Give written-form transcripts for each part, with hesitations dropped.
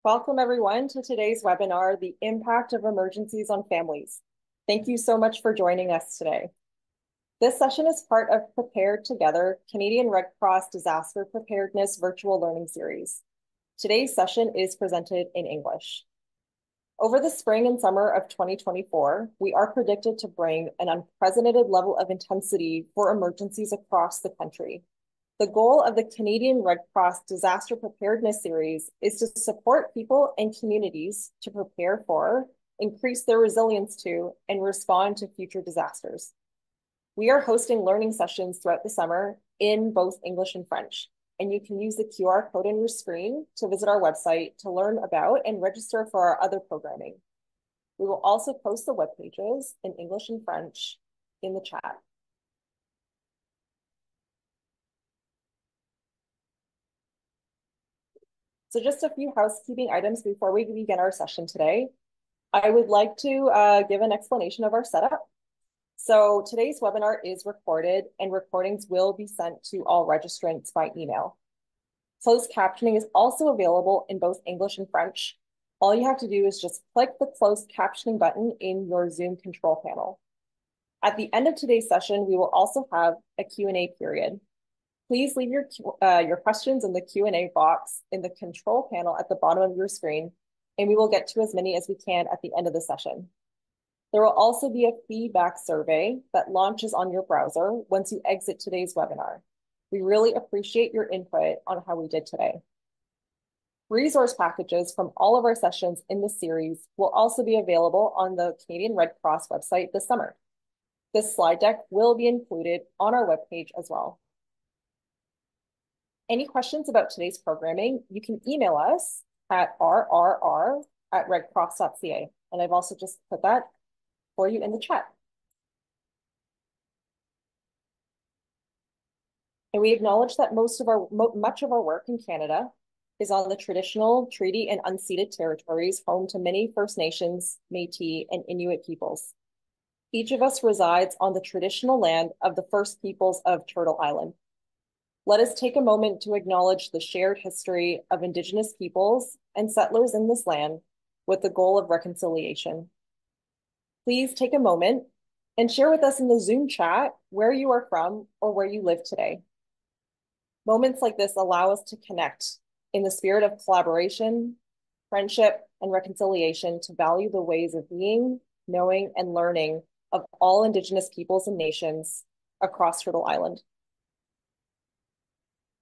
Welcome everyone to today's webinar, The Impact of Emergencies on Families. Thank you so much for joining us today. This session is part of Prepared Together, Canadian Red Cross Disaster Preparedness Virtual Learning Series. Today's session is presented in English. Over the spring and summer of 2024, we are predicted to bring an unprecedented level of intensity for emergencies across the country. The goal of the Canadian Red Cross Disaster Preparedness Series is to support people and communities to prepare for, increase their resilience to, and respond to future disasters. We are hosting learning sessions throughout the summer in both English and French, and you can use the QR code on your screen to visit our website to learn about and register for our other programming. We will also post the web pages in English and French in the chat. So just a few housekeeping items before we begin our session today. I would like to give an explanation of our setup. So today's webinar is recorded and recordings will be sent to all registrants by email. Closed captioning is also available in both English and French. All you have to do is just click the closed captioning button in your Zoom control panel. At the end of today's session, we will also have a Q&A period. Please leave your questions in the Q&A box in the control panel at the bottom of your screen, and we will get to as many as we can at the end of the session. There will also be a feedback survey that launches on your browser once you exit today's webinar. We really appreciate your input on how we did today. Resource packages from all of our sessions in this series will also be available on the Canadian Red Cross website this summer. This slide deck will be included on our webpage as well. Any questions about today's programming, you can email us at rrr@redcross.ca. And I've also just put that for you in the chat. And we acknowledge that much of our work in Canada is on the traditional treaty and unceded territories home to many First Nations, Métis, and Inuit peoples. Each of us resides on the traditional land of the First Peoples of Turtle Island. Let us take a moment to acknowledge the shared history of Indigenous peoples and settlers in this land with the goal of reconciliation. Please take a moment and share with us in the Zoom chat where you are from or where you live today. Moments like this allow us to connect in the spirit of collaboration, friendship, and reconciliation to value the ways of being, knowing, and learning of all Indigenous peoples and nations across Turtle Island.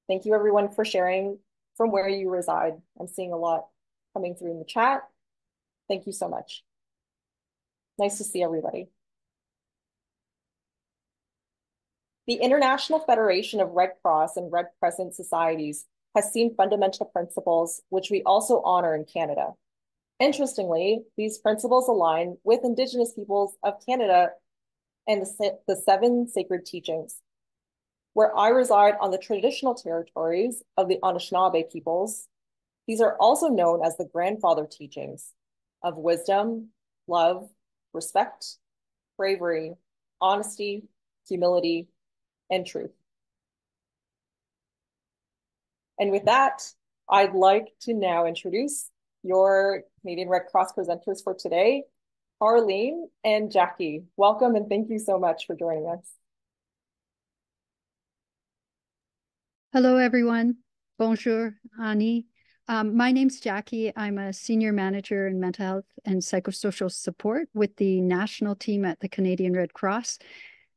Thank you everyone for sharing from where you reside. I'm seeing a lot coming through in the chat. Thank you so much. Nice to see everybody. The International Federation of Red Cross and Red Crescent Societies has seen fundamental principles, which we also honor in Canada. Interestingly, these principles align with Indigenous peoples of Canada and the 7 sacred teachings. Where I reside on the traditional territories of the Anishinaabe peoples, these are also known as the grandfather teachings of wisdom, love, respect, bravery, honesty, humility, and truth. And with that, I'd like to now introduce your Canadian Red Cross presenters for today, Arlene and Jackie. Welcome and thank you so much for joining us. Hello, everyone. Bonjour, Annie. My name's Jackie. I'm a senior manager in mental health and psychosocial support with the national team at the Canadian Red Cross.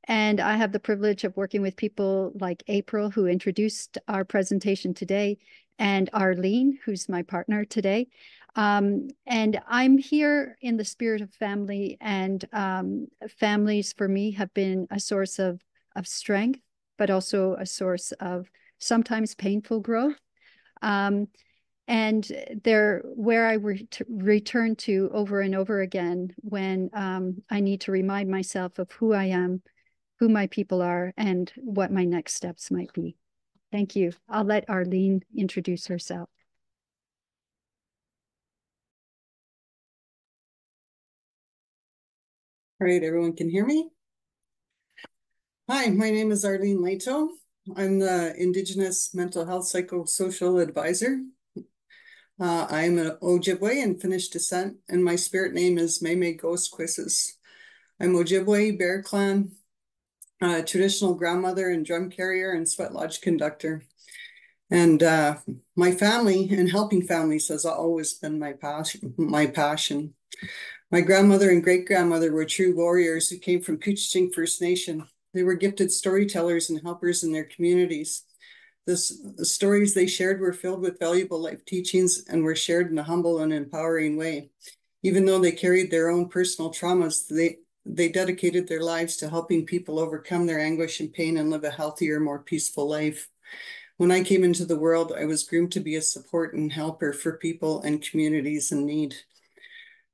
And I have the privilege of working with people like April, who introduced our presentation today, and Arlene, who's my partner today. And I'm here in the spirit of family, and families for me have been a source of strength, but also a source of sometimes painful growth. And they're where I return to over and over again when I need to remind myself of who I am, who my people are, and what my next steps might be. Thank you. I'll let Arlene introduce herself. All right, everyone can hear me? Hi, my name is Arlene Leto. I'm the Indigenous Mental Health Psychosocial Advisor. I'm an Ojibwe in Finnish descent, and my spirit name is Meme Ghost Quizzes. I'm Ojibwe, Bear Clan, traditional grandmother and drum carrier and sweat lodge conductor. And my family and helping families has always been my passion. My grandmother and great-grandmother were true warriors who came from Couchiching First Nation. They were gifted storytellers and helpers in their communities. The stories they shared were filled with valuable life teachings and were shared in a humble and empowering way. Even though they carried their own personal traumas, they dedicated their lives to helping people overcome their anguish and pain and live a healthier, more peaceful life. When I came into the world, I was groomed to be a support and helper for people and communities in need.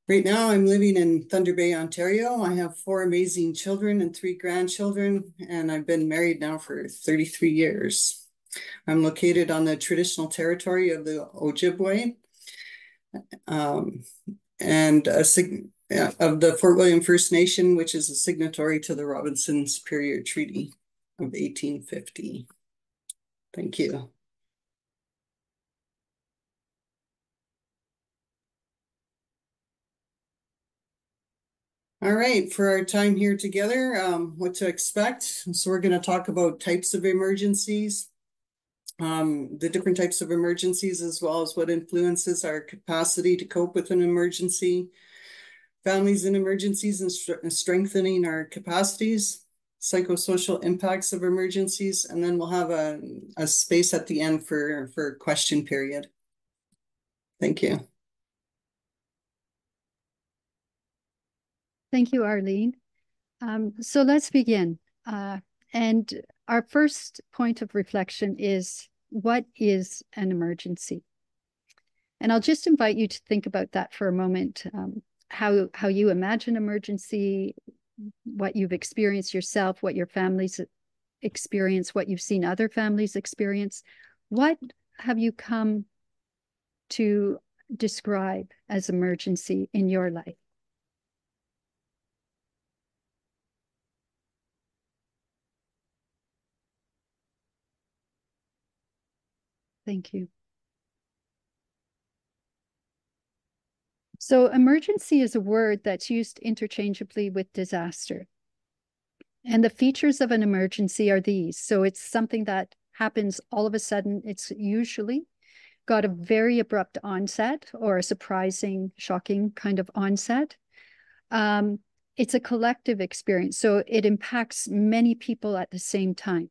Right now, I'm living in Thunder Bay, Ontario. I have 4 amazing children and 3 grandchildren, and I've been married now for 33 years. I'm located on the traditional territory of the Ojibwe and of the Fort William First Nation, which is a signatory to the Robinson Superior Treaty of 1850. Thank you. All right, for our time here together, what to expect. So we're going to talk about types of emergencies, the different types of emergencies, as well as what influences our capacity to cope with an emergency, families in emergencies and strengthening our capacities, psychosocial impacts of emergencies, and then we'll have a space at the end for question period. Thank you. Thank you, Arlene. So let's begin. And our first point of reflection is, what is an emergency? And I'll just invite you to think about that for a moment, how you imagine emergency, what you've experienced yourself, what your families experience, what you've seen other families experience. What have you come to describe as emergency in your life? Thank you. So emergency is a word that's used interchangeably with disaster. And the features of an emergency are these. So it's something that happens all of a sudden. It's usually got a very abrupt onset or a surprising, shocking kind of onset. It's a collective experience. So it impacts many people at the same time.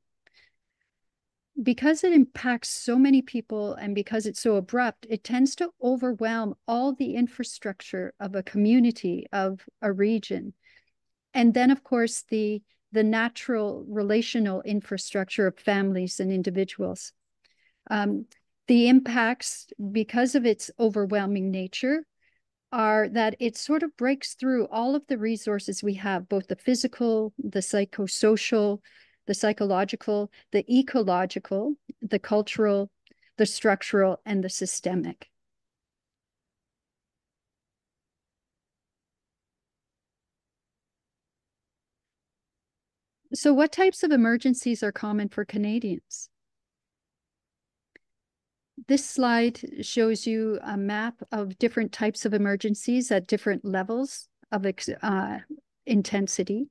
Because it impacts so many people and because it's so abrupt, it tends to overwhelm all the infrastructure of a community, of a region. And then, of course, the natural relational infrastructure of families and individuals. The impacts, because of its overwhelming nature, are that it sort of breaks through all of the resources we have, both the physical, the psychosocial, the psychological, the ecological, the cultural, the structural, and the systemic. So what types of emergencies are common for Canadians? This slide shows you a map of different types of emergencies at different levels of intensity.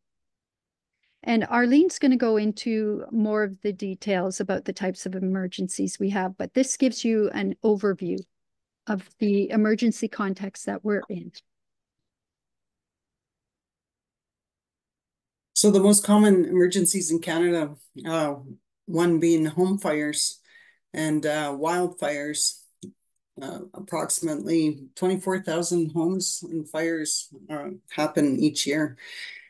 And Arlene's going to go into more of the details about the types of emergencies we have, but this gives you an overview of the emergency context that we're in. So the most common emergencies in Canada, one being home fires and wildfires. Approximately 24,000 homes and fires happen each year.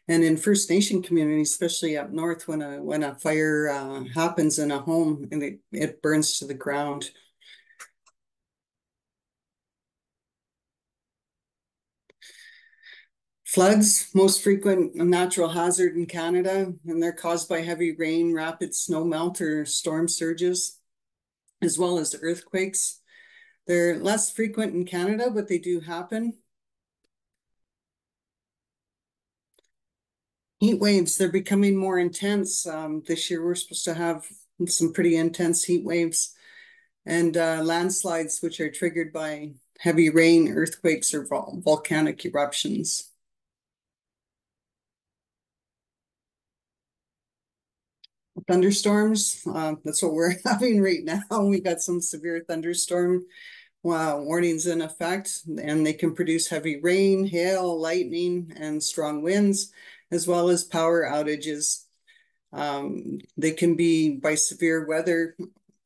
And in First Nation communities, especially up north, when a fire happens in a home and it burns to the ground. Floods, most frequent natural hazard in Canada, and they're caused by heavy rain, rapid snow melt, or storm surges, as well as earthquakes. They're less frequent in Canada, but they do happen. Heat waves, they're becoming more intense. This year, we're supposed to have some pretty intense heat waves. and landslides, which are triggered by heavy rain, earthquakes, or volcanic eruptions. Thunderstorms, that's what we're having right now. We got some severe thunderstorm warnings in effect, and they can produce heavy rain, hail, lightning, and strong winds, as well as power outages. They can be by severe weather.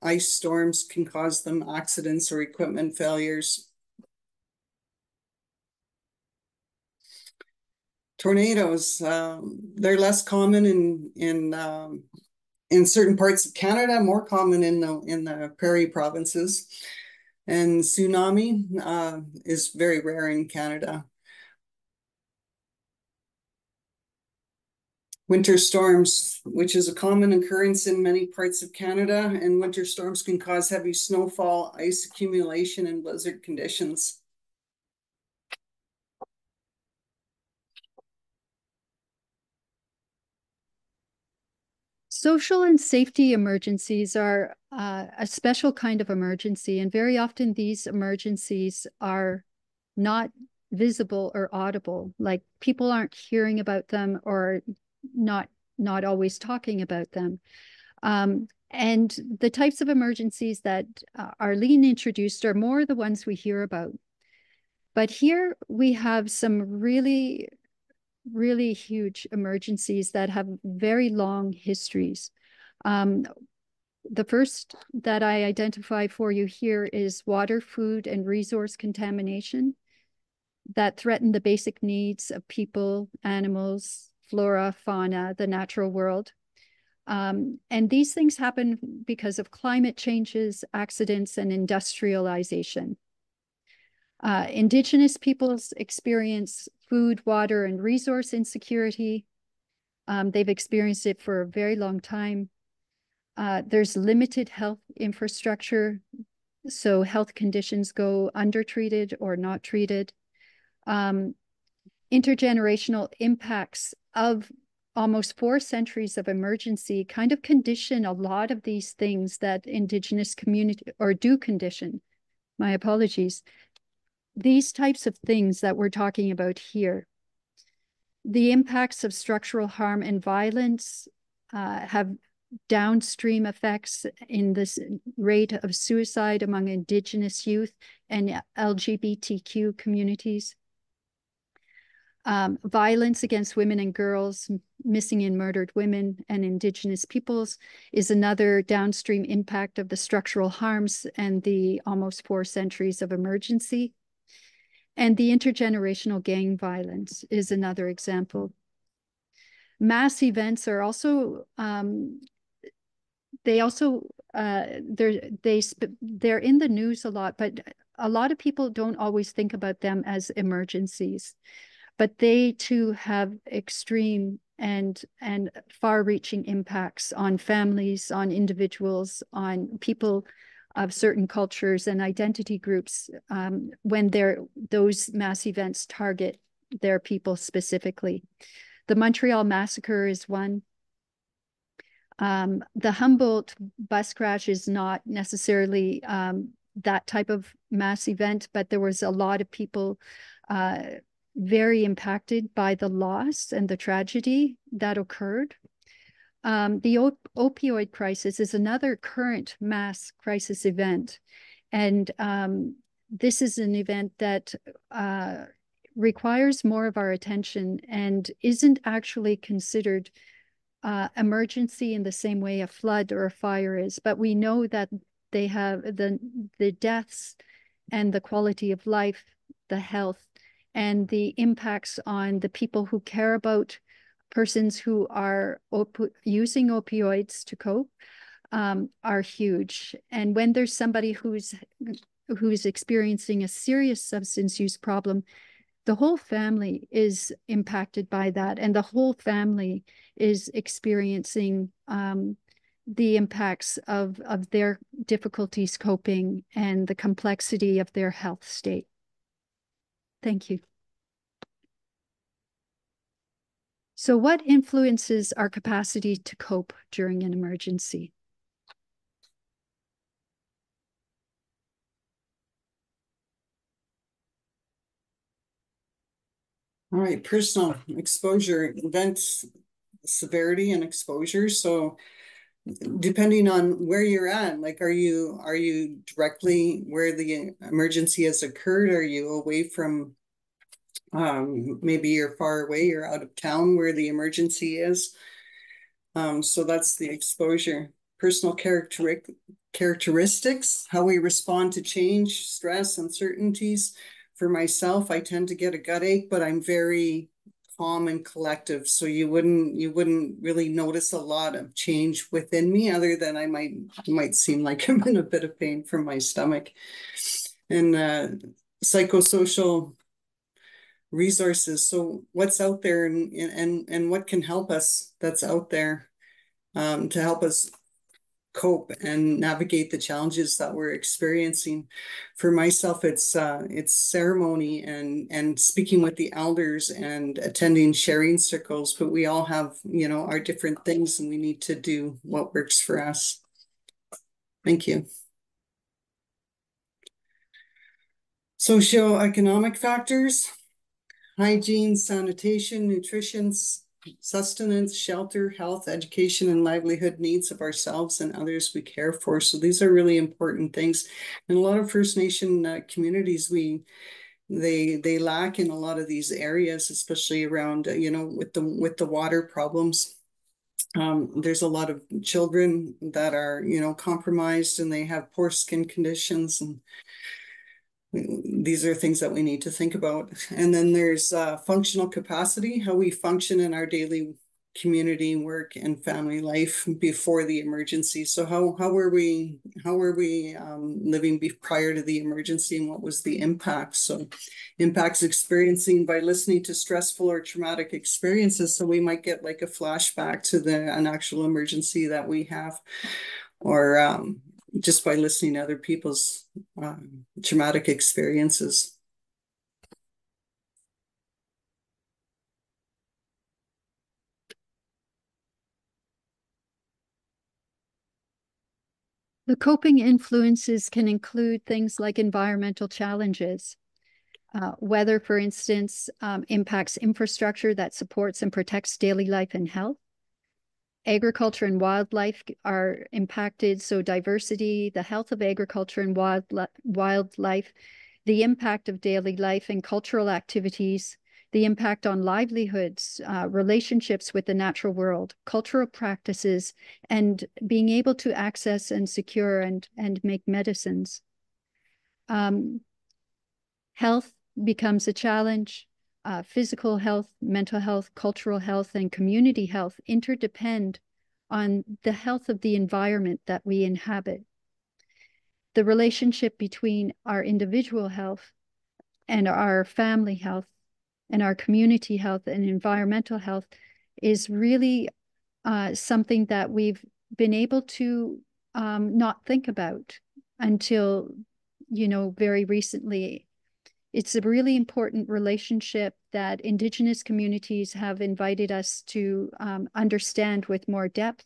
Ice storms can cause them accidents or equipment failures. Tornadoes, they're less common in certain parts of Canada, more common in the prairie provinces. And tsunami is very rare in Canada. Winter storms, which is a common occurrence in many parts of Canada, and winter storms can cause heavy snowfall, ice accumulation, and blizzard conditions. Social and safety emergencies are a special kind of emergency, and very often these emergencies are not visible or audible. Like people aren't hearing about them or not always talking about them. And the types of emergencies that Arlene introduced are more the ones we hear about. But here we have some really huge emergencies that have very long histories. The first that I identify for you here is water, food, and resource contamination that threaten the basic needs of people, animals, flora, fauna, the natural world. And these things happen because of climate changes, accidents, and industrialization. Indigenous peoples experience food, water, and resource insecurity. They've experienced it for a very long time. There's limited health infrastructure, so health conditions go undertreated or not treated. Intergenerational impacts of almost 4 centuries of emergency kind of condition a lot of these things that Indigenous community, or do condition, my apologies, these types of things that we're talking about here. The impacts of structural harm and violence have downstream effects in this rate of suicide among Indigenous youth and LGBTQ communities. Violence against women and girls, missing and murdered women and Indigenous peoples is another downstream impact of the structural harms and the almost 4 centuries of emergency. And the intergenerational gang violence is another example. Mass events are also, they're in the news a lot, but a lot of people don't always think about them as emergencies. But they too have extreme and far-reaching impacts on families, on individuals, on people of certain cultures and identity groups when those mass events target their people specifically. The Montreal Massacre is one. The Humboldt bus crash is not necessarily that type of mass event, but there was a lot of people very impacted by the loss and the tragedy that occurred. The opioid crisis is another current mass crisis event. And this is an event that requires more of our attention and isn't actually considered emergency in the same way a flood or a fire is. But we know that they have the deaths and the quality of life, the health, and the impacts on the people who care about persons who are using opioids to cope are huge. And when there's somebody who's experiencing a serious substance use problem, the whole family is impacted by that, and the whole family is experiencing the impacts of their difficulties coping and the complexity of their health state. Thank you. So what influences our capacity to cope during an emergency? All right, personal exposure, event severity and exposure. So depending on where you're at, like are you directly where the emergency has occurred? Are you away from maybe you're far away, you're out of town where the emergency is? So that's the exposure. Personal characteristics, how we respond to change, stress, uncertainties. For myself, I tend to get a gut ache, but I'm very calm and collective. So you wouldn't really notice a lot of change within me, other than I might seem like I'm in a bit of pain from my stomach. And psychosocial resources. So what's out there and what can help us that's out there to help us cope and navigate the challenges that we're experiencing. For myself, it's ceremony and speaking with the elders and attending sharing circles, but we all have, you know, our different things and we need to do what works for us. Thank you. Socioeconomic factors, hygiene, sanitation, nutrition, sustenance, shelter, health, education, and livelihood needs of ourselves and others we care for. So these are really important things. In a lot of First Nation communities, they lack in a lot of these areas, especially around, you know, with the water problems. There's a lot of children that are, you know, compromised and they have poor skin conditions, and these are things that we need to think about. And then there's functional capacity, how we function in our daily community work and family life before the emergency. So how were we living prior to the emergency, and what was the impact? So impacts experiencing by listening to stressful or traumatic experiences. So we might get like a flashback to an actual emergency that we have, or just by listening to other people's traumatic experiences. The coping influences can include things like environmental challenges. Weather, for instance, impacts infrastructure that supports and protects daily life and health. Agriculture and wildlife are impacted, so diversity, the health of agriculture and wildlife, the impact of daily life and cultural activities, the impact on livelihoods, relationships with the natural world, cultural practices, and being able to access and secure and make medicines. Health becomes a challenge. Physical health, mental health, cultural health, and community health interdepend on the health of the environment that we inhabit. The relationship between our individual health and our family health and our community health and environmental health is really something that we've been able to not think about until, you know, very recently. It's a really important relationship that Indigenous communities have invited us to understand with more depth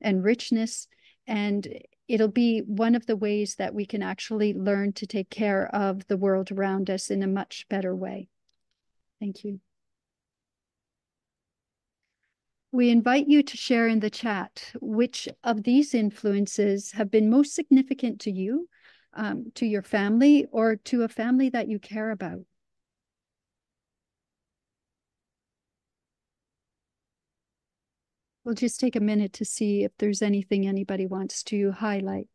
and richness. And it'll be one of the ways that we can actually learn to take care of the world around us in a much better way. Thank you. We invite you to share in the chat which of these influences have been most significant to you, to your family, or to a family that you care about. We'll just take a minute to see if there's anything anybody wants to highlight.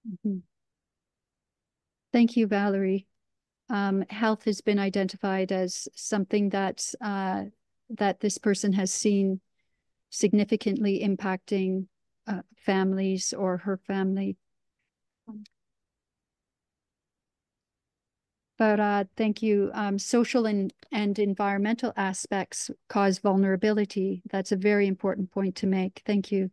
Mm-hmm. Thank you, Valerie. Health has been identified as something that this person has seen significantly impacting families or her family. But thank you. Social and environmental aspects cause vulnerability. That's a very important point to make. Thank you.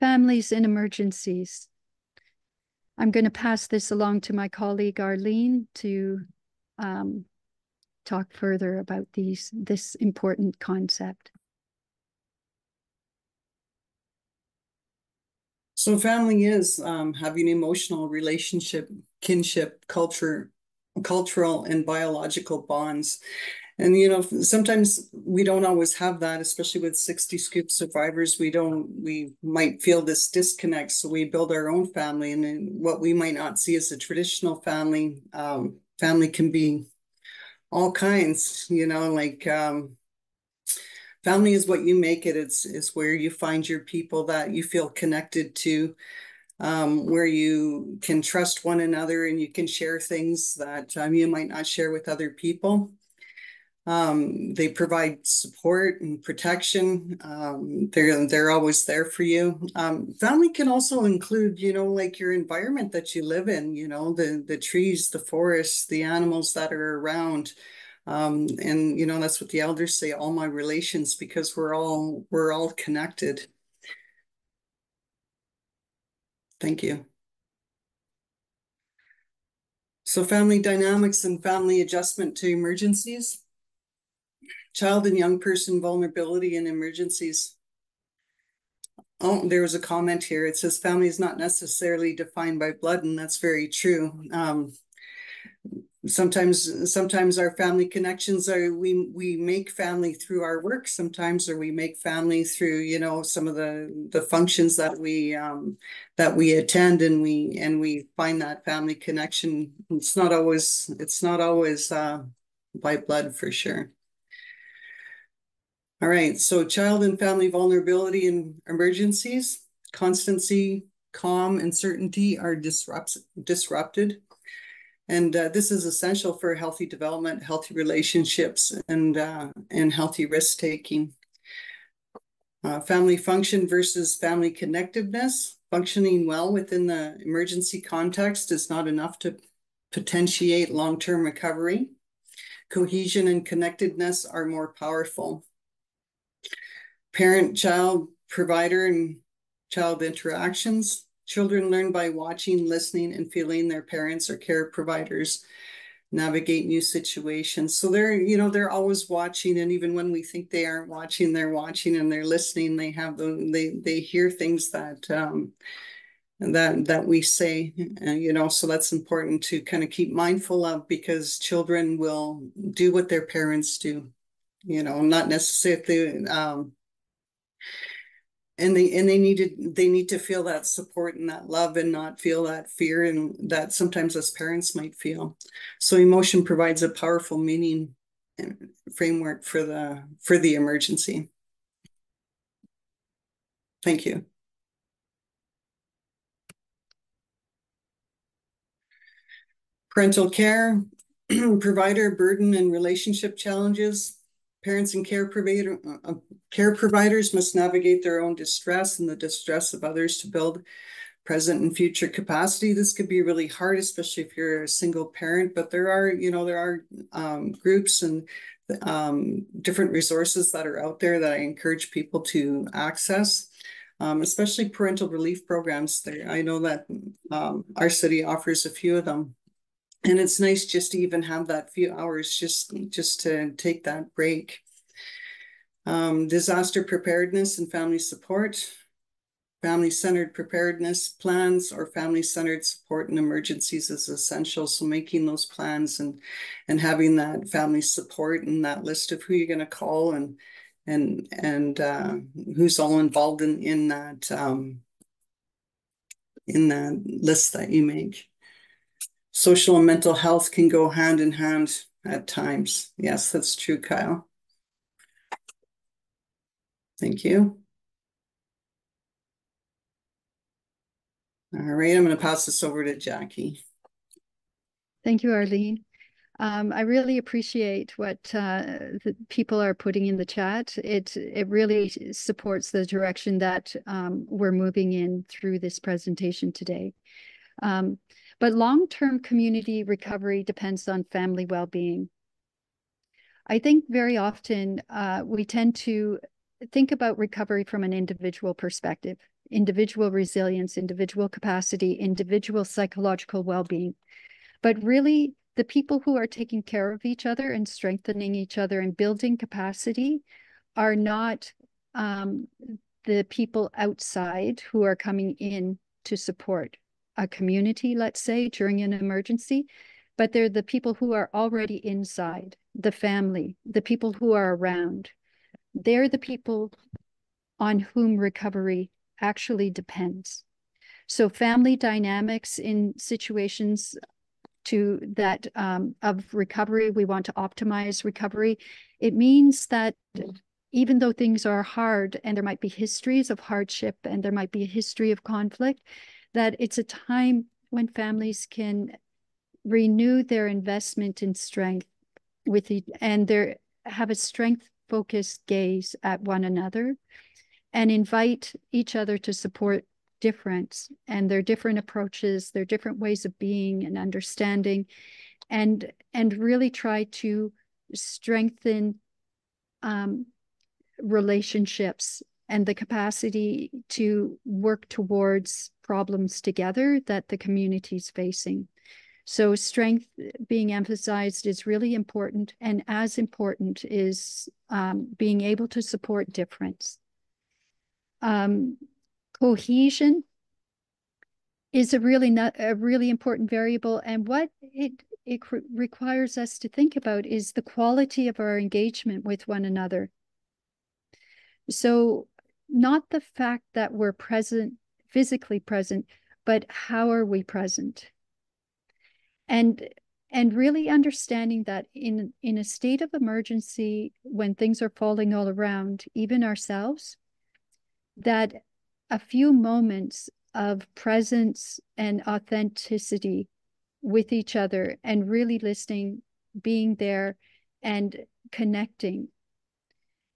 families in emergencies. I'm going to pass this along to my colleague Arlene to talk further about this important concept. So family is having emotional relationship, kinship, cultural and biological bonds. And, you know, sometimes we don't always have that, especially with 60 Scoop survivors. We might feel this disconnect. So we build our own family. And then what we might not see as a traditional family, family can be all kinds, you know, like family is what you make it. It's where you find your people that you feel connected to, where you can trust one another and you can share things that you might not share with other people. They provide support and protection. They're always there for you. Family can also include, you know, like your environment that you live in, you know, the trees, the forests, the animals that are around. And you know, that's what the elders say, all my relations, because we're all connected. Thank you. So family dynamics and family adjustment to emergencies. Child and young person vulnerability in emergencies. Oh, there was a comment here. It says family is not necessarily defined by blood, and that's very true. Sometimes our family connections are we make family through our work sometimes, or we make family through, you know, some of the functions that we attend, and we find that family connection. It's not always by blood, for sure. All right, so child and family vulnerability in emergencies. Constancy, calm, and certainty are disrupted. And this is essential for healthy development, healthy relationships, and healthy risk-taking. Family function versus family connectiveness. Functioning well within the emergency context is not enough to potentiate long-term recovery. Cohesion and connectedness are more powerful. Parent, child, provider, and child interactions. Children learn by watching, listening, and feeling their parents or care providers navigate new situations. So they're always watching, and even when we think they aren't watching, they're watching and they're listening. They hear things that we say, you know. So that's important to kind of keep mindful of, because children will do what their parents do, you know, not necessarily. And they need to feel that support and that love, and not feel that fear and that sometimes us parents might feel. So emotion provides a powerful meaning and framework for the emergency. Thank you. Parental care, provider burden and relationship challenges. Parents and care providers must navigate their own distress and the distress of others to build present and future capacity. This could be really hard, especially if you're a single parent, but there are groups and different resources that are out there that I encourage people to access, especially parental relief programs. I know that our city offers a few of them. And it's nice just to even have that few hours just to take that break. Disaster preparedness and family support. Family-centered preparedness plans or family-centered support in emergencies is essential. So making those plans and having that family support and that list of who you're going to call and who's all involved in that list that you make. Social and mental health can go hand in hand at times. Yes, that's true, Kyle. Thank you. All right, I'm going to pass this over to Jackie. Thank you, Arlene. I really appreciate what the people are putting in the chat. It really supports the direction that we're moving in through this presentation today. But long-term community recovery depends on family well-being. I think very often we tend to think about recovery from an individual perspective. individual resilience, individual capacity, individual psychological well-being. But really, the people who are taking care of each other and strengthening each other and building capacity are not the people outside who are coming in to support a community, let's say, during an emergency, but they're the people who are already inside, the family, the people who are around. They're the people on whom recovery actually depends. So family dynamics in situations of recovery, we want to optimize recovery. It means that even though things are hard and there might be histories of hardship and there might be a history of conflict, that it's a time when families can renew their investment in strength and have a strength-focused gaze at one another and invite each other to support difference and their different approaches, their different ways of being and understanding, and really try to strengthen relationships and the capacity to work towards problems together that the community is facing. So strength being emphasized is really important, and as important is being able to support difference. Cohesion is a really important variable, and what it requires us to think about is the quality of our engagement with one another. So not the fact that we're present, physically present, but how are we present? And really understanding that in a state of emergency, when things are falling all around, even ourselves, that a few moments of presence and authenticity with each other and really listening, being there and connecting,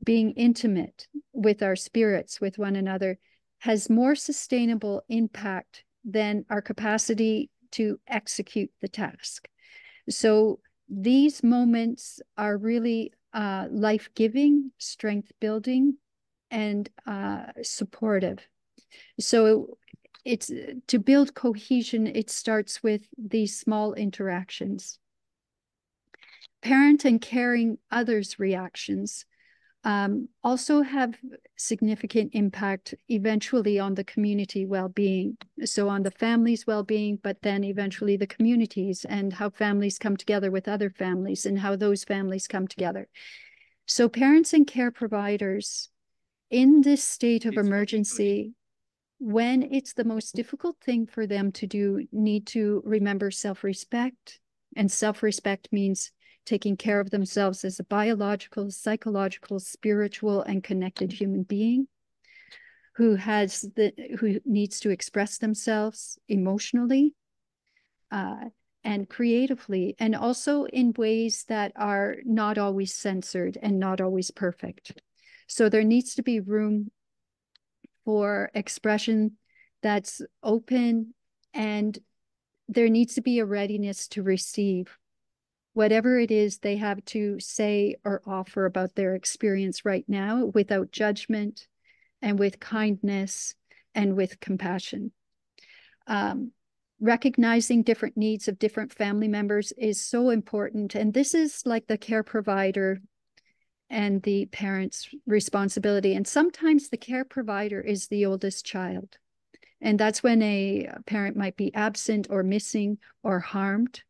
being intimate with our spirits, with one another, has more sustainable impact than our capacity to execute the task. So these moments are really life-giving, strength-building, and supportive. So it's to build cohesion, it starts with these small interactions. Parent and caring others' reactions also have significant impact eventually on the community well-being. So on the family's well-being, but then eventually the communities and how families come together with other families and how those families come together. So parents and care providers in this state of emergency, when it's the most difficult thing for them to do, need to remember self-respect. And self-respect means taking care of themselves as a biological, psychological, spiritual, and connected human being who needs to express themselves emotionally and creatively, and also in ways that are not always censored and not always perfect. So there needs to be room for expression that's open, and there needs to be a readiness to receive whatever it is they have to say or offer about their experience right now, without judgment and with kindness and with compassion. Recognizing different needs of different family members is so important. And this is like the care provider and the parent's responsibility. And sometimes the care provider is the oldest child. And that's when a parent might be absent or missing or harmed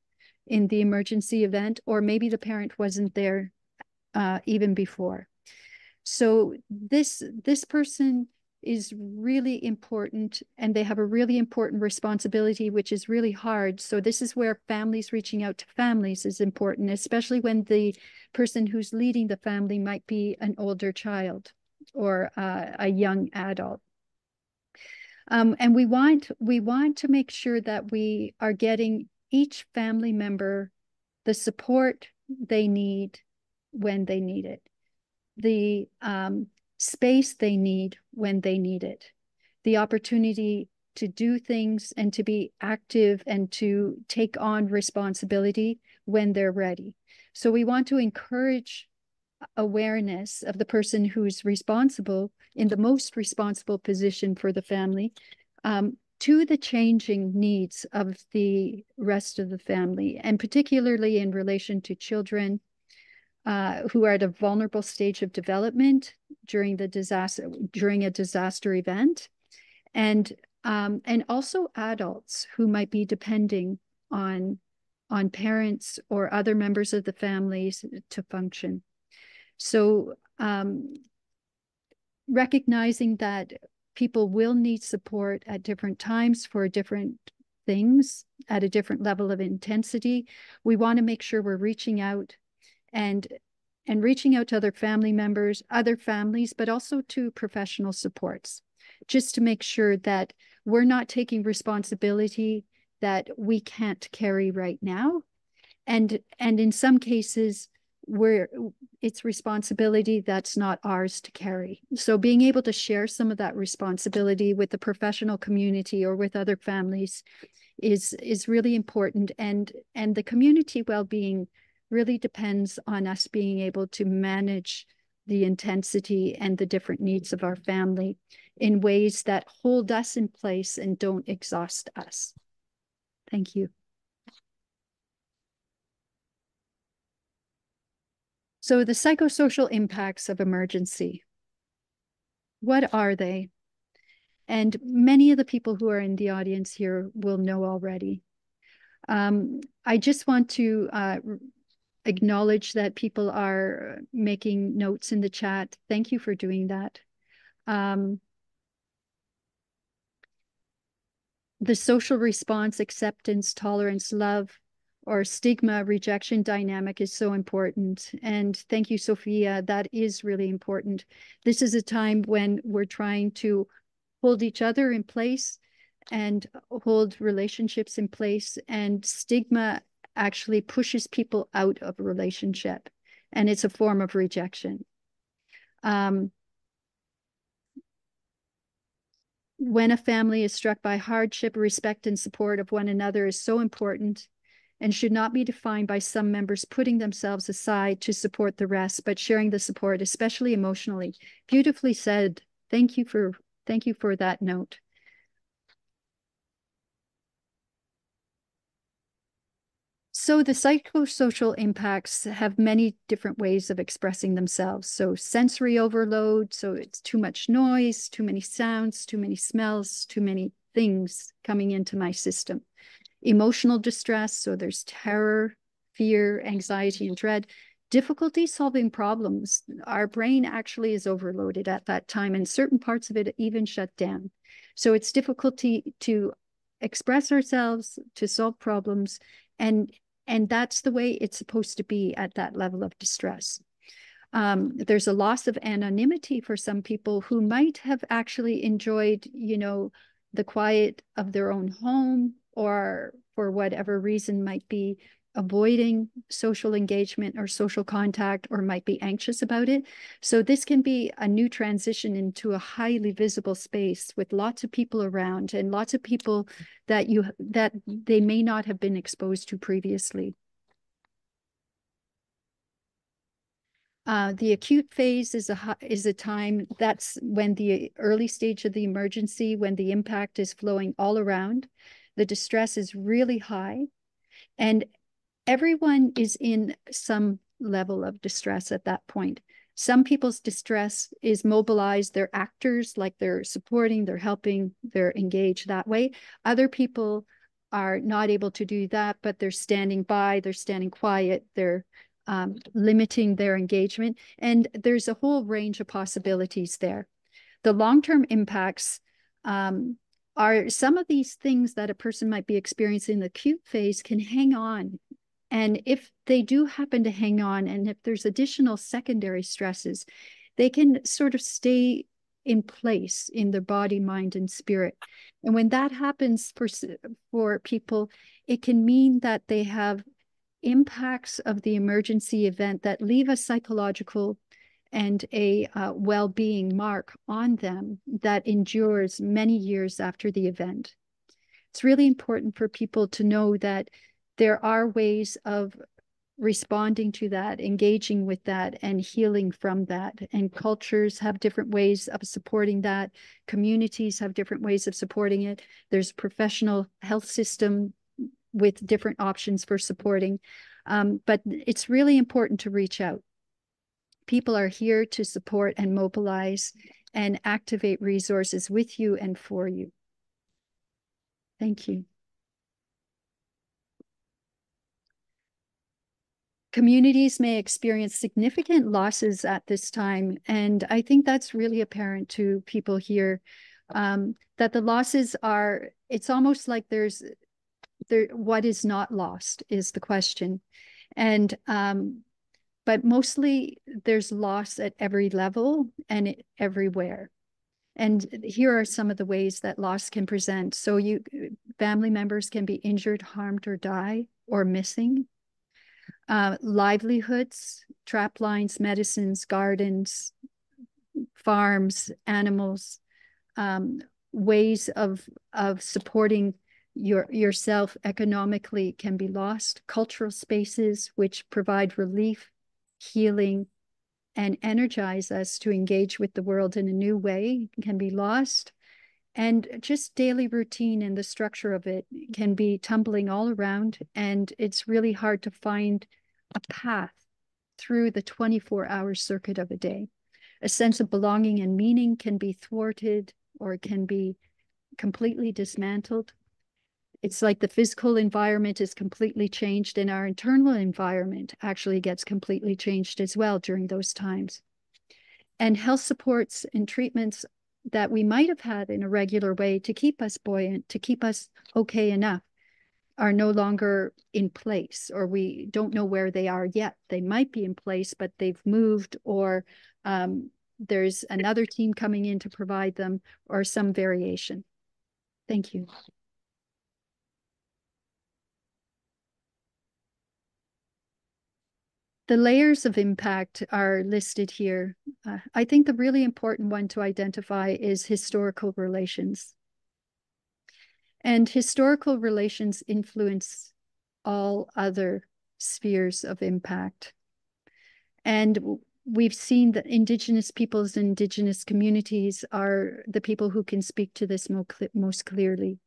in the emergency event, or maybe the parent wasn't there even before. So this person is really important, and they have a really important responsibility, which is really hard. So this is where families reaching out to families is important, especially when the person who's leading the family might be an older child or a young adult. And we want to make sure that we are getting each family member the support they need when they need it, the space they need when they need it, the opportunity to do things and to be active and to take on responsibility when they're ready. So we want to encourage awareness of the person who's responsible, in the most responsible position for the family, to the changing needs of the rest of the family, and particularly in relation to children who are at a vulnerable stage of development during a disaster event, and also adults who might be depending on parents or other members of the families to function. So recognizing that people will need support at different times for different things at a different level of intensity, we want to make sure we're reaching out and reaching out to other family members, other families, but also to professional supports, just to make sure that we're not taking responsibility that we can't carry right now. And in some cases, it's responsibility that's not ours to carry. So being able to share some of that responsibility with the professional community or with other families is really important. And the community well-being really depends on us being able to manage the intensity and the different needs of our family in ways that hold us in place and don't exhaust us. Thank you. So the psychosocial impacts of emergency, what are they? And many of the people who are in the audience here will know already. I just want to acknowledge that people are making notes in the chat. Thank you for doing that. The social response, acceptance, tolerance, love, or stigma rejection dynamic is so important. And thank you, Sophia. That is really important. This is a time when we're trying to hold each other in place and hold relationships in place. And stigma actually pushes people out of a relationship. And it's a form of rejection. When a family is struck by hardship, respect and support of one another is so important and should not be defined by some members putting themselves aside to support the rest, but sharing the support, especially emotionally. Beautifully said. Thank you for that note. So the psychosocial impacts have many different ways of expressing themselves. So sensory overload, so it's too much noise, too many sounds, too many smells, too many things coming into my system. Emotional distress, so there's terror, fear, anxiety, and dread. Difficulty solving problems. Our brain actually is overloaded at that time, and certain parts of it even shut down. So it's difficulty to express ourselves, to solve problems, and that's the way it's supposed to be at that level of distress. There's a loss of anonymity for some people who might have actually enjoyed, the quiet of their own home, or for whatever reason might be avoiding social engagement or social contact, or might be anxious about it. So this can be a new transition into a highly visible space with lots of people around and lots of people that they may not have been exposed to previously. The acute phase is a time, that's when the early stage of the emergency, when the impact is flowing all around. The distress is really high, and everyone is in some level of distress at that point. Some people's distress is mobilized. They're actors, like they're supporting, they're helping, they're engaged that way. Other people are not able to do that, but they're standing by, they're standing quiet, they're limiting their engagement. And there's a whole range of possibilities there. The long-term impacts are some of these things that a person might be experiencing in the acute phase can hang on. And if they do happen to hang on, and if there's additional secondary stresses, they can sort of stay in place in their body, mind, and spirit. And when that happens for people, it can mean that they have impacts of the emergency event that leave a psychological and a well-being mark on them that endures many years after the event. It's really important for people to know that there are ways of responding to that, engaging with that, and healing from that. And cultures have different ways of supporting that. Communities have different ways of supporting it. There's professional health system with different options for supporting. But it's really important to reach out. People are here to support and mobilize and activate resources with you and for you. Thank you. Communities may experience significant losses at this time, and I think that's really apparent to people here, that the losses are, it's almost like what is not lost is the question. And but mostly there's loss at every level and everywhere. And here are some of the ways that loss can present. So family members can be injured, harmed, or die, or missing. Livelihoods, trap lines, medicines, gardens, farms, animals, ways of supporting yourself economically can be lost. Cultural spaces which provide relief, healing, and energize us to engage with the world in a new way can be lost. And just daily routine and the structure of it can be tumbling all around, and it's really hard to find a path through the 24-hour circuit of a day. A sense of belonging and meaning can be thwarted or can be completely dismantled. It's like the physical environment is completely changed, and our internal environment actually gets completely changed as well during those times. And health supports and treatments that we might have had in a regular way to keep us buoyant, to keep us okay enough, are no longer in place, or we don't know where they are yet. They might be in place, but they've moved, or there's another team coming in to provide them, or some variation. Thank you. The layers of impact are listed here. I think the really important one to identify is historical relations. And historical relations influence all other spheres of impact. And we've seen that Indigenous peoples and Indigenous communities are the people who can speak to this most clearly.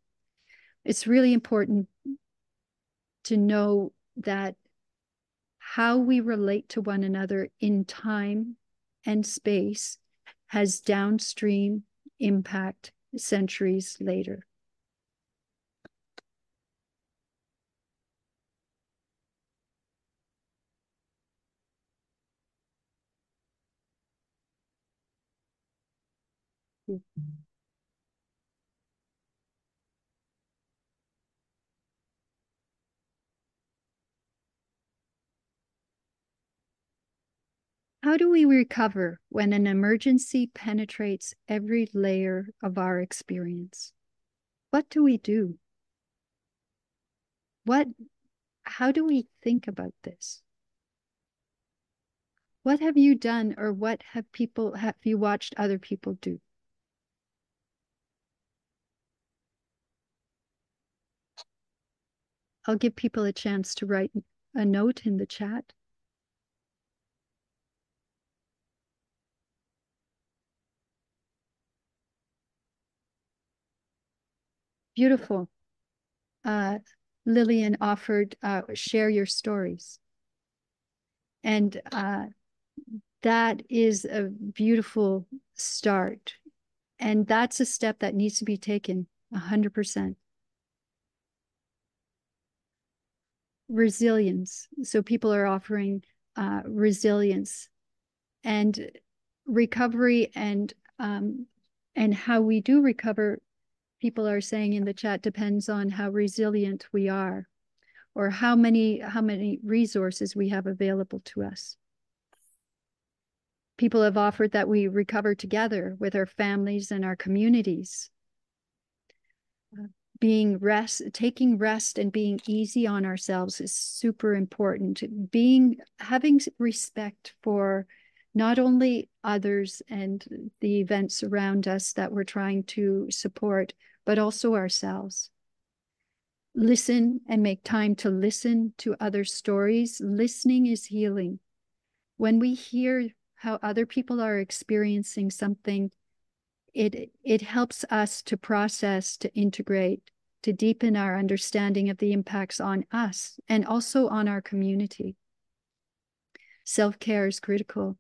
It's really important to know that how we relate to one another in time and space has downstream impact centuries later. How do we recover when an emergency penetrates every layer of our experience? What do we do? How do we think about this? What have you done, or what have you watched other people do? I'll give people a chance to write a note in the chat. Beautiful. Lillian offered, share your stories. And that is a beautiful start. And that's a step that needs to be taken 100%. Resilience. So people are offering resilience and recovery, and how we do recover. People are saying in the chat depends on how resilient we are, or how many resources we have available to us. People have offered that we recover together with our families and our communities. Taking rest and being easy on ourselves is super important. Having respect for not only others and the events around us that we're trying to support, but also ourselves. listen and make time to listen to other stories. Listening is healing. When we hear how other people are experiencing something, it helps us to process, to integrate, to deepen our understanding of the impacts on us and also on our community. Self-care is critical,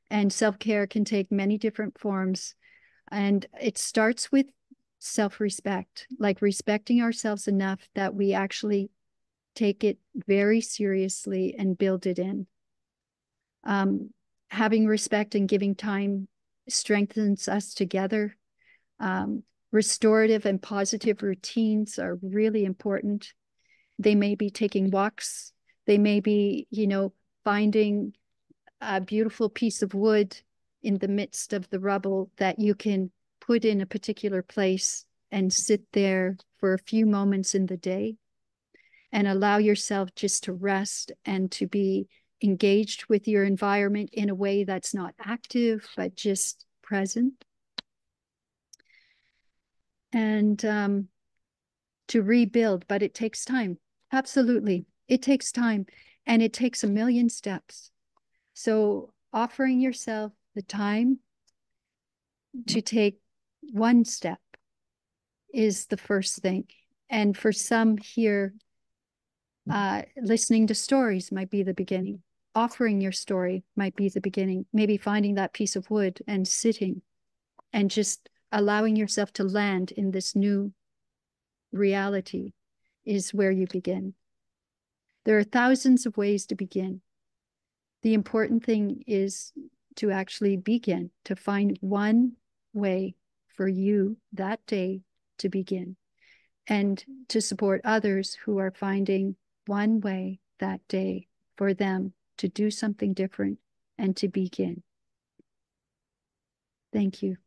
and self-care can take many different forms. And it starts with self-respect, like respecting ourselves enough that we actually take it very seriously and build it in. Having respect and giving time strengthens us together. Restorative and positive routines are really important. They may be taking walks. They may be, finding a beautiful piece of wood in the midst of the rubble that you can put in a particular place and sit there for a few moments in the day and allow yourself just to rest and to be engaged with your environment in a way that's not active, but just present. And to rebuild, but it takes time. Absolutely. It takes time, and it takes a million steps. So offering yourself the time to take one step is the first thing. And for some here, listening to stories might be the beginning. Offering your story might be the beginning. Maybe finding that piece of wood and sitting and just allowing yourself to land in this new reality is where you begin. There are thousands of ways to begin. The important thing is to actually begin, to find one way for you that day to begin, and to support others who are finding one way that day for them to do something different and to begin. Thank you.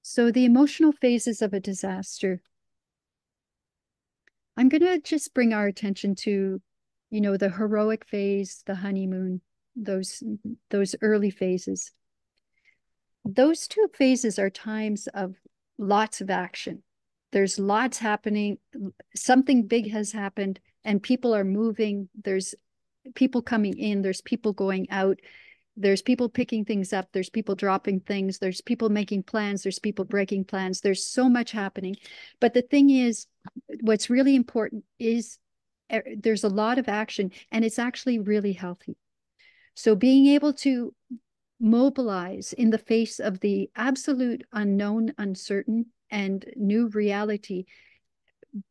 So the emotional phases of a disaster. I'm going to just bring our attention to, the heroic phase, the honeymoon, those early phases. Those two phases are times of lots of action. There's lots happening. Something big has happened and people are moving. There's people coming in. There's people going out. There's people picking things up. There's people dropping things. There's people making plans. There's people breaking plans. There's so much happening. But the thing is, what's really important is there's a lot of action, and it's actually really healthy. So being able to mobilize in the face of the absolute unknown, uncertain, and new reality,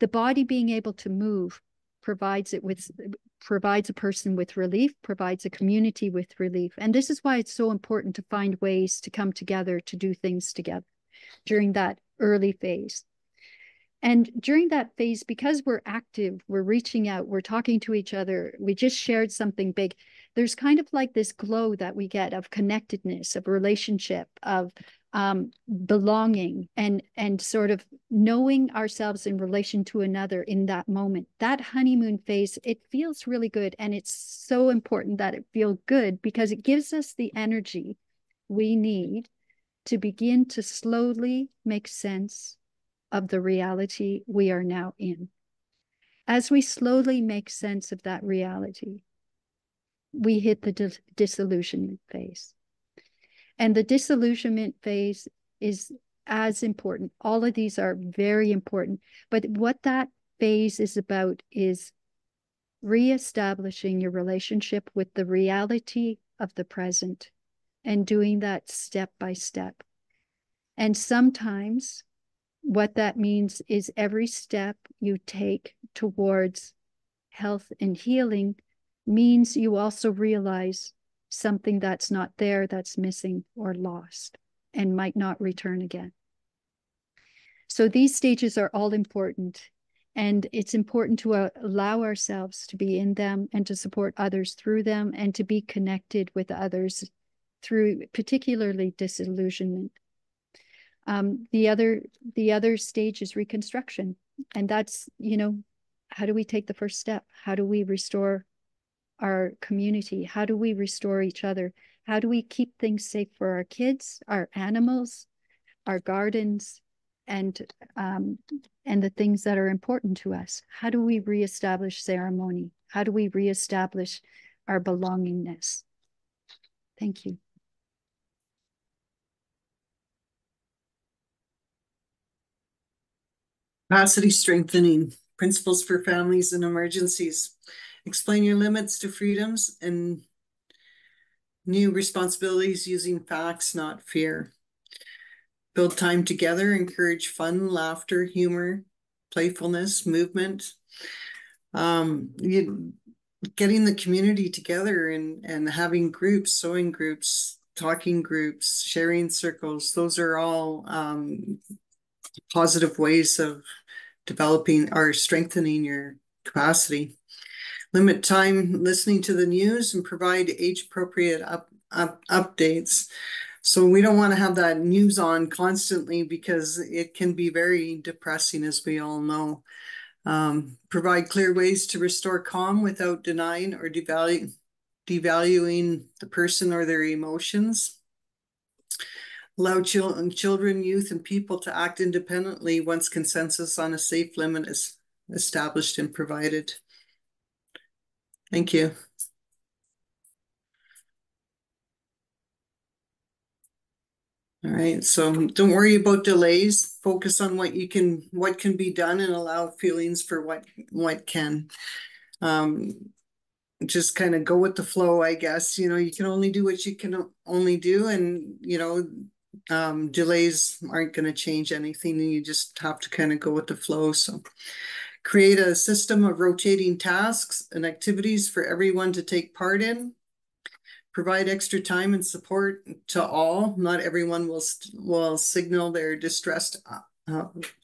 the body being able to move provides a person with relief, provides a community with relief. And this is why it's so important to find ways to come together, to do things together during that early phase. And during that phase, because we're active, we're reaching out, we're talking to each other, we just shared something big, there's kind of like this glow that we get of connectedness, of relationship, of belonging, and sort of knowing ourselves in relation to another in that moment. That honeymoon phase, it feels really good. And it's so important that it feel good because it gives us the energy we need to begin to slowly make sense of the reality we are now in. As we slowly make sense of that reality, we hit the disillusionment phase. And the disillusionment phase is as important. All of these are very important. But what that phase is about is reestablishing your relationship with the reality of the present and doing that step by step. And sometimes what that means is every step you take towards health and healing means you also realize something that's not there, that's missing or lost and might not return again. So these stages are all important, and it's important to allow ourselves to be in them and to support others through them and to be connected with others through particularly disillusionment. The other stage is reconstruction. And that's, how do we take the first step? How do we restore our community? How do we restore each other? How do we keep things safe for our kids, our animals, our gardens, and the things that are important to us? How do we reestablish ceremony? How do we reestablish our belongingness? Thank you. Capacity strengthening, principles for families in emergencies. Explain your limits to freedoms and new responsibilities using facts, not fear. Build time together, encourage fun, laughter, humor, playfulness, movement. Getting the community together and having groups, sewing groups, talking groups, sharing circles, those are all positive ways of developing or strengthening your capacity. Limit time listening to the news and provide age-appropriate updates. So we don't want to have that news on constantly because it can be very depressing, as we all know. Provide clear ways to restore calm without denying or devaluing the person or their emotions. Allow children, youth, and people to act independently once consensus on a safe limit is established and provided. Thank you. All right, so don't worry about delays. Focus on what can be done, and allow feelings for what can. Just kind of go with the flow, I guess. You know, you can only do what you can only do, and delays aren't going to change anything, and you just have to kind of go with the flow. So create a system of rotating tasks and activities for everyone to take part in. Provide extra time and support to all. Not everyone will signal their distress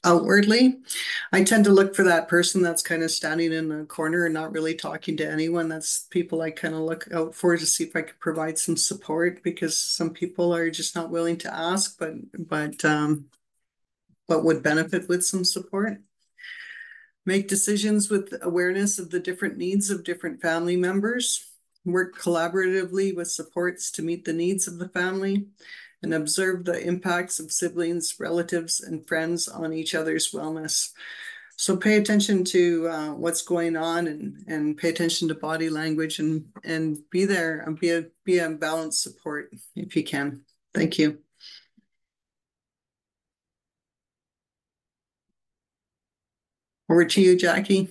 outwardly. I tend to look for that person that's kind of standing in the corner and not really talking to anyone. That's people I kind of look out for to see if I could provide some support, because some people are just not willing to ask, but would benefit with some support. Make decisions with awareness of the different needs of different family members. Work collaboratively with supports to meet the needs of the family, and observe the impacts of siblings, relatives, and friends on each other's wellness. So pay attention to what's going on, and pay attention to body language, and be there and be a balanced support if you can. Thank you. Over to you, Jackie.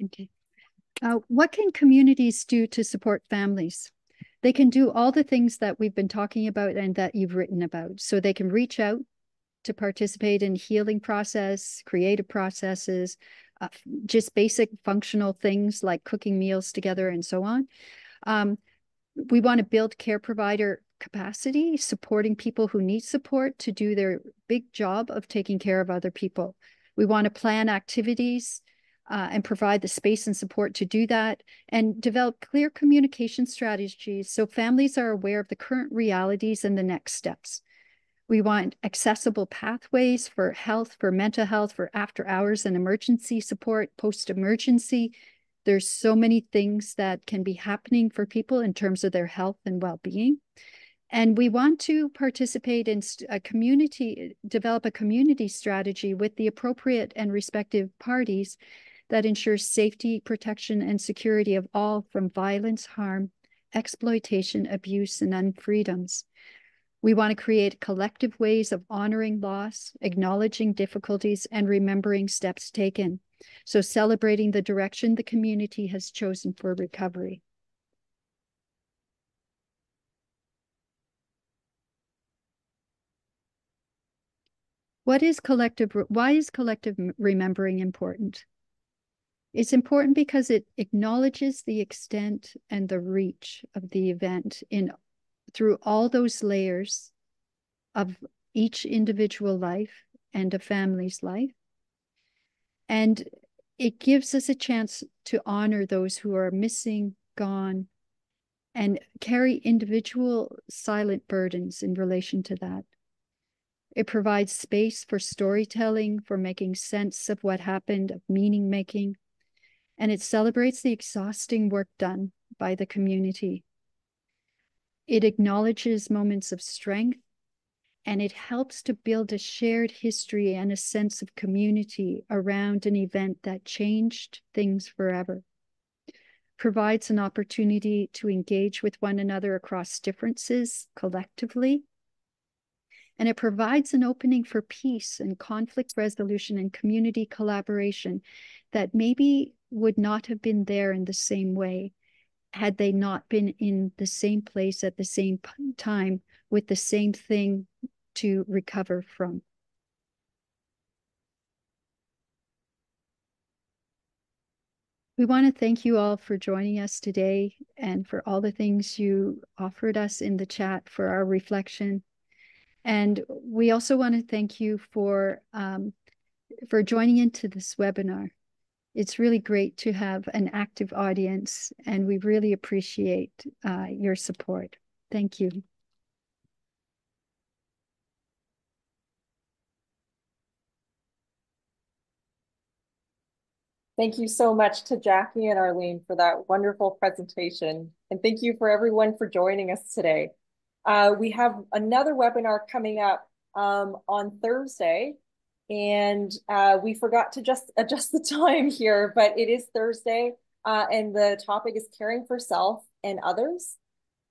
Okay. What can communities do to support families? They can do all the things that we've been talking about and that you've written about. So they can reach out to participate in healing process, creative processes, just basic functional things like cooking meals together and so on. We want to build care provider capacity, supporting people who need support to do their big job of taking care of other people. We want to plan activities and provide the space and support to do that, and develop clear communication strategies so families are aware of the current realities and the next steps. We want accessible pathways for health, for mental health, for after hours and emergency support, post-emergency. There's so many things that can be happening for people in terms of their health and well-being. And we want to participate in develop a community strategy with the appropriate and respective parties that ensures safety, protection, and security of all from violence, harm, exploitation, abuse, and unfreedoms. We want to create collective ways of honoring loss, acknowledging difficulties, and remembering steps taken. So celebrating the direction the community has chosen for recovery. Why is collective remembering important? It's important because it acknowledges the extent and the reach of the event through all those layers of each individual life and a family's life. And it gives us a chance to honor those who are missing, gone, and carry individual silent burdens in relation to that. It provides space for storytelling, for making sense of what happened, of meaning making. And it celebrates the exhausting work done by the community. It acknowledges moments of strength, and it helps to build a shared history and a sense of community around an event that changed things forever. Provides an opportunity to engage with one another across differences collectively. And it provides an opening for peace and conflict resolution and community collaboration that maybe would not have been there in the same way had they not been in the same place at the same time with the same thing to recover from. We want to thank you all for joining us today and for all the things you offered us in the chat for our reflection. And we also want to thank you for joining into this webinar. It's really great to have an active audience, and we really appreciate your support. Thank you. Thank you so much to Jackie and Arlene for that wonderful presentation. And thank you for everyone for joining us today. We have another webinar coming up on Thursday, and we forgot to just adjust the time here, but it is Thursday, and the topic is caring for self and others.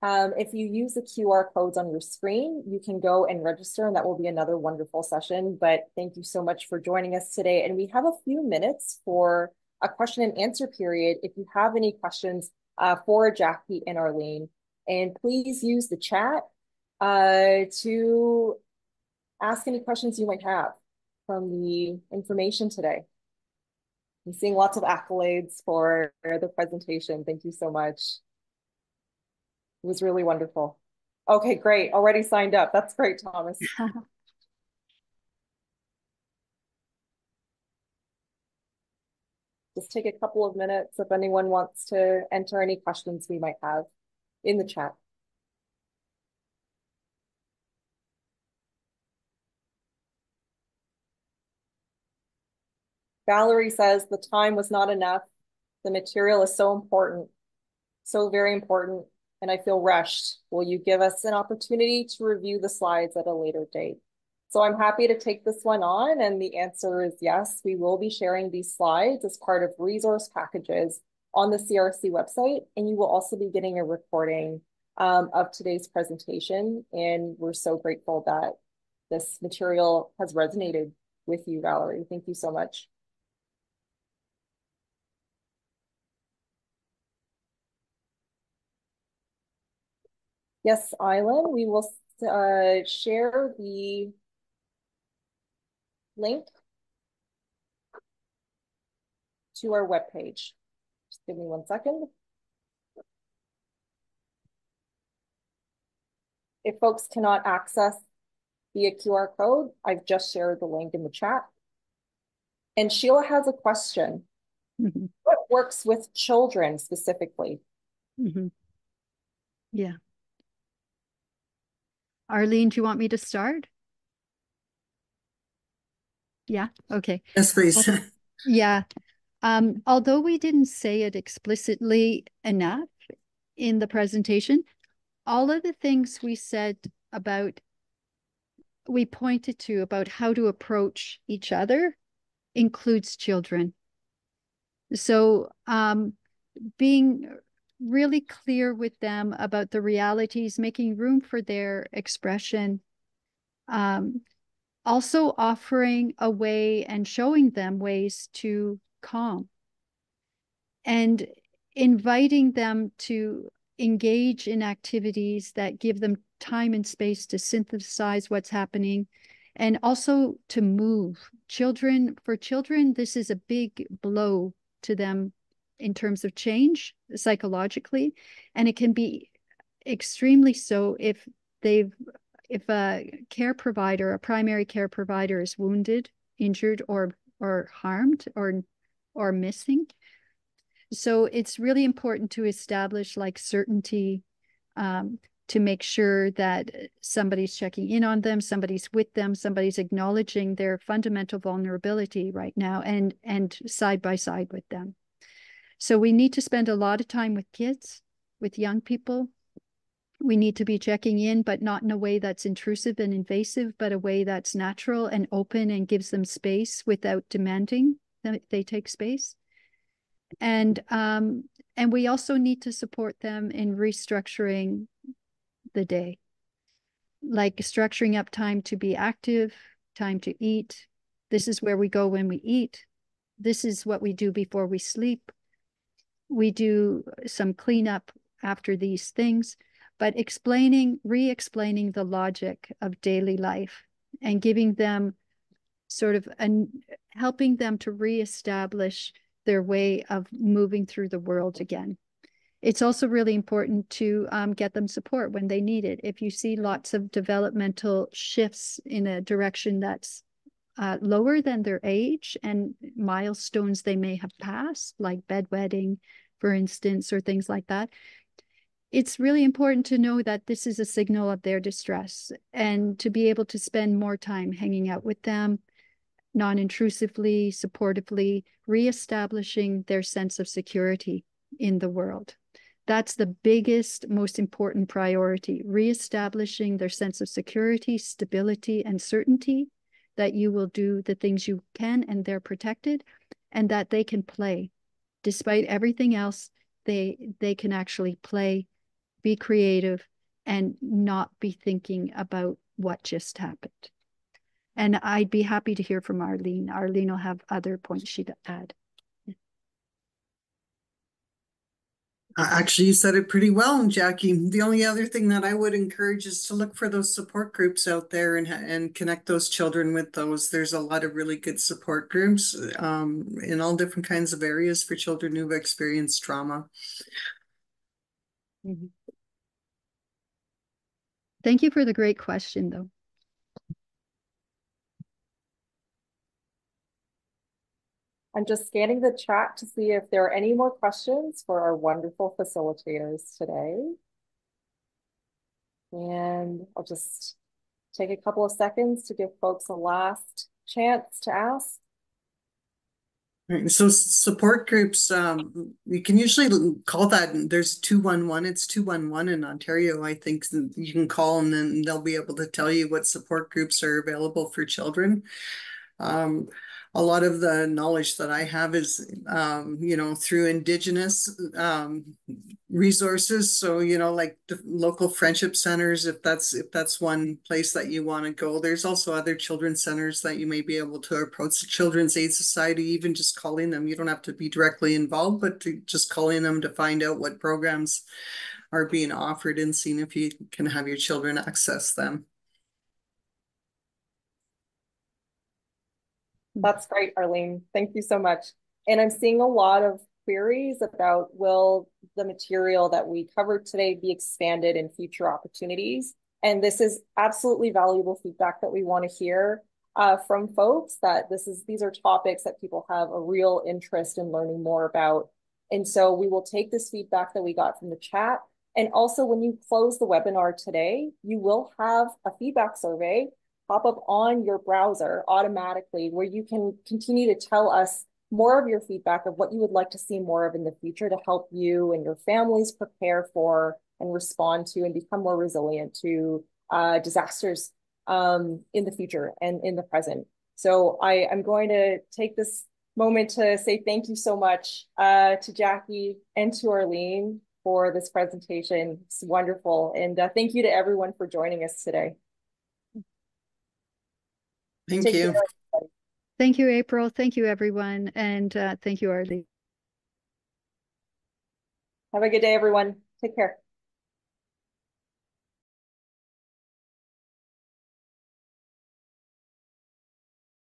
If you use the QR codes on your screen, you can go and register, and that will be another wonderful session. But thank you so much for joining us today. And we have a few minutes for a question and answer period if you have any questions for Jackie and Arlene. And please use the chat to ask any questions you might have from the information today. I'm seeing lots of accolades for the presentation. Thank you so much. It was really wonderful. Okay, great. Already signed up. That's great, Thomas. Just take a couple of minutes if anyone wants to enter any questions we might have in the chat. Valerie says the time was not enough. The material is so important, so very important, and I feel rushed. Will you give us an opportunity to review the slides at a later date? So I'm happy to take this one on, and the answer is yes. We will be sharing these slides as part of resource packages on the CRC website, and you will also be getting a recording of today's presentation, and we're so grateful that this material has resonated with you, Valerie. Thank you so much. Yes, Island, we will share the link to our webpage. Just give me 1 second. If folks cannot access via QR code, I've just shared the link in the chat. And Sheila has a question. Mm-hmm. What works with children specifically? Mm-hmm. Yeah. Arlene, do you want me to start? Yeah, okay. Yes, please. Yeah. Although we didn't say it explicitly enough in the presentation, all of the things we said about, we pointed to about how to approach each other includes children. So being really clear with them about the realities, making room for their expression, also offering a way and showing them ways to calm, and inviting them to engage in activities that give them time and space to synthesize what's happening, and also to move. For children, this is a big blow to them in terms of change psychologically, and it can be extremely so if a care provider, a primary care provider, is wounded, injured, or harmed, or missing. So it's really important to establish like certainty, to make sure that somebody's checking in on them, somebody's with them, somebody's acknowledging their fundamental vulnerability right now, and side by side with them. So we need to spend a lot of time with kids, with young people. We need to be checking in, but not in a way that's intrusive and invasive, but a way that's natural and open and gives them space without demanding that they take space. And we also need to support them in restructuring the day, like structuring up time to be active, time to eat. This is where we go when we eat. This is what we do before we sleep. We do some cleanup after these things, but re-explaining the logic of daily life and giving them sort of helping them to reestablish their way of moving through the world again. It's also really important to get them support when they need it. If you see lots of developmental shifts in a direction that's lower than their age and milestones they may have passed, like bedwetting, for instance, or things like that, it's really important to know that this is a signal of their distress and to be able to spend more time hanging out with them, non-intrusively, supportively, reestablishing their sense of security in the world. That's the biggest, most important priority, reestablishing their sense of security, stability, and certainty that you will do the things you can and they're protected, and that they can play. Despite everything else, they can actually play, be creative, and not be thinking about what just happened. And I'd be happy to hear from Arlene. Arlene will have other points she'd add. Actually, you said it pretty well, Jackie. The only other thing that I would encourage is to look for those support groups out there and connect those children with those. There's a lot of really good support groups in all different kinds of areas for children who've experienced trauma. Mm-hmm. Thank you for the great question, though. I'm just scanning the chat to see if there are any more questions for our wonderful facilitators today. And I'll just take a couple of seconds to give folks a last chance to ask. Right. So support groups, you can usually call that, there's 211, it's 211 in Ontario, I think. You can call and then they'll be able to tell you what support groups are available for children. A lot of the knowledge that I have is, through Indigenous resources. So, like the local friendship centers, if that's one place that you want to go. There's also other children's centers that you may be able to approach. The Children's Aid Society, even just calling them. You don't have to be directly involved, but just calling them to find out what programs are being offered and seeing if you can have your children access them. That's great, Arlene. Thank you so much. And I'm seeing a lot of queries about, will the material that we covered today be expanded in future opportunities? And this is absolutely valuable feedback that we want to hear from folks, that these are topics that people have a real interest in learning more about. And so we will take this feedback that we got from the chat. And also, when you close the webinar today, you will have a feedback survey pop up on your browser automatically, where you can continue to tell us more of your feedback of what you would like to see more of in the future to help you and your families prepare for and respond to and become more resilient to disasters in the future and in the present. So I'm going to take this moment to say thank you so much to Jackie and to Arlene for this presentation. It's wonderful. And thank you to everyone for joining us today. Thank you. Thank you, April. Thank you, everyone. And thank you, Arlene. Have a good day, everyone. Take care.